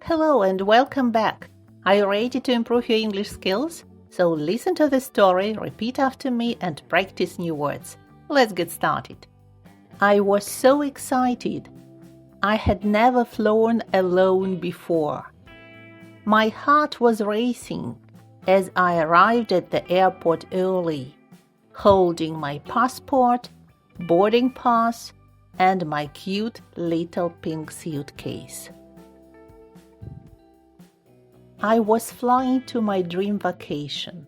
Hello and welcome back. Are you ready to improve your English skills? So listen to the story, repeat after me, and practice new words. Let's get started. I was so excited. I had never flown alone before. My heart was racing as I arrived at the airport early, holding my passport, boarding pass, and my cute little pink suitcase. I was flying to my dream vacation,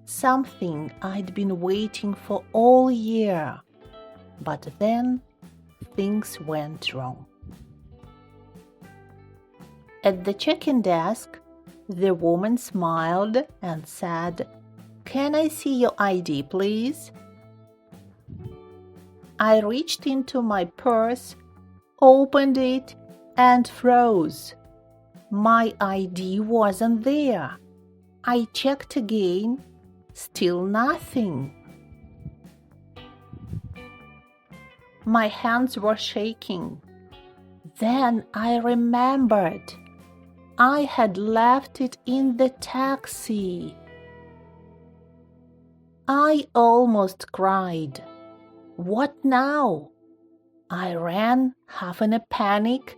something I'd been waiting for all year. But then things went wrong. At the check-in desk, the woman smiled and said, "Can I see your ID, please?" I reached into my purse, opened it, and froze. My ID wasn't there. I checked again, still nothing. My hands were shaking. Then I remembered. I had left it in the taxi. I almost cried. What now? I ran, half in a panic,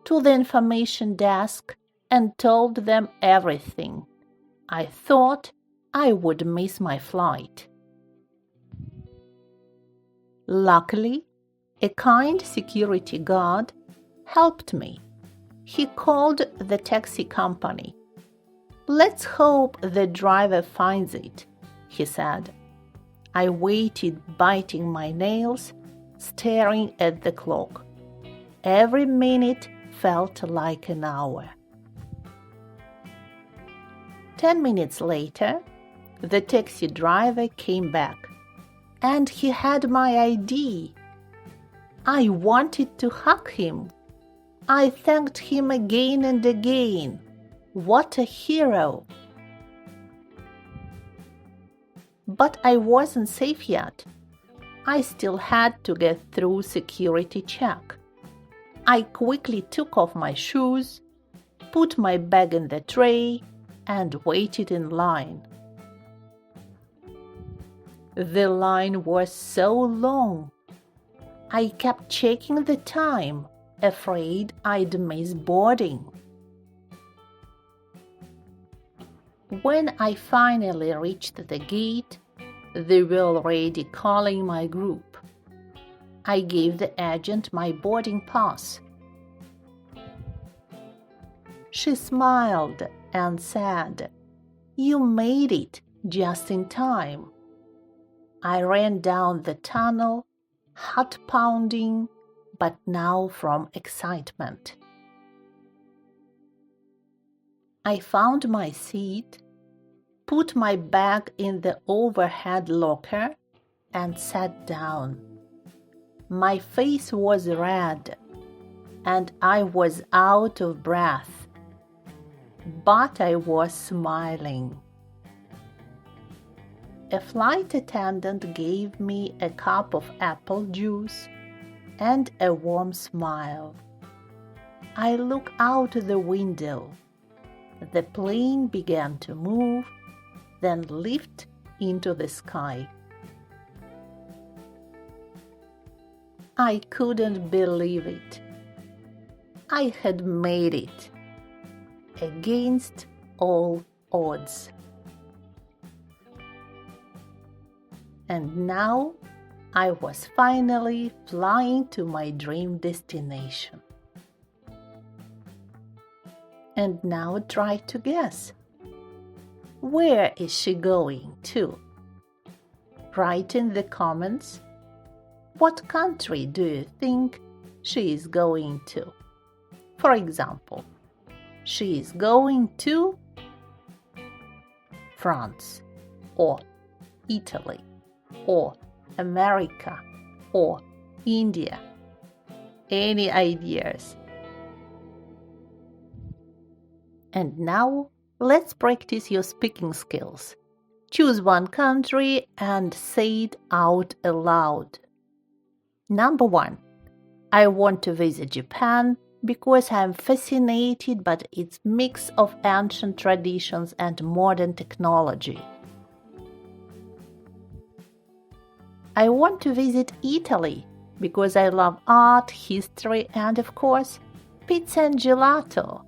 to the information desk and told them everything. I thought I would miss my flight. Luckily, a kind security guard helped me. He called the taxi company. "Let's hope the driver finds it," he said. I waited, biting my nails, staring at the clock. Every minute felt like an hour. 10 minutes later, the taxi driver came back, and he had my ID. I wanted to hug him. I thanked him again and again. What a hero! But I wasn't safe yet. I still had to get through security check. I quickly took off my shoes, put my bag in the tray, and waited in line. The line was so long. I kept checking the time, afraid I'd miss boarding. When I finally reached the gate, they were already calling my group. I gave the agent my boarding pass. She smiled and said, "You made it just in time." I ran down the tunnel, heart pounding, but now from excitement. I found my seat, put my bag in the overhead locker, and sat down. My face was red, and I was out of breath, but I was smiling. A flight attendant gave me a cup of apple juice and a warm smile. I looked out the window. The plane began to move, then lift into the sky. I couldn't believe it. I had made it, against all odds. And now I was finally flying to my dream destination. And now try to guess. Where is she going to? Write in the comments. What country do you think she is going to? For example, she is going to France, or Italy, or America, or India. Any ideas? And now, let's practice your speaking skills. Choose one country and say it out aloud. Number 1. I want to visit Japan because I'm fascinated by its mix of ancient traditions and modern technology. I want to visit Italy because I love art, history, and, of course, pizza and gelato.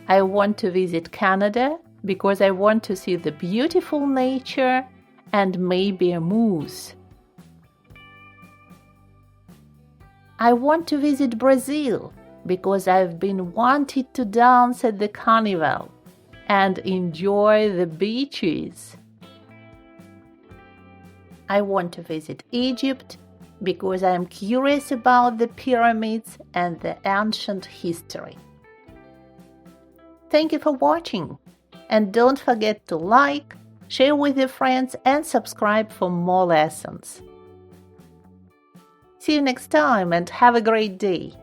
I want to visit Canada because I want to see the beautiful nature and maybe a moose. I want to visit Brazil because I've been wanting to dance at the carnival and enjoy the beaches. I want to visit Egypt because I'm curious about the pyramids and the ancient history. Thank you for watching, and don't forget to like, share with your friends, and subscribe for more lessons. See you next time and have a great day!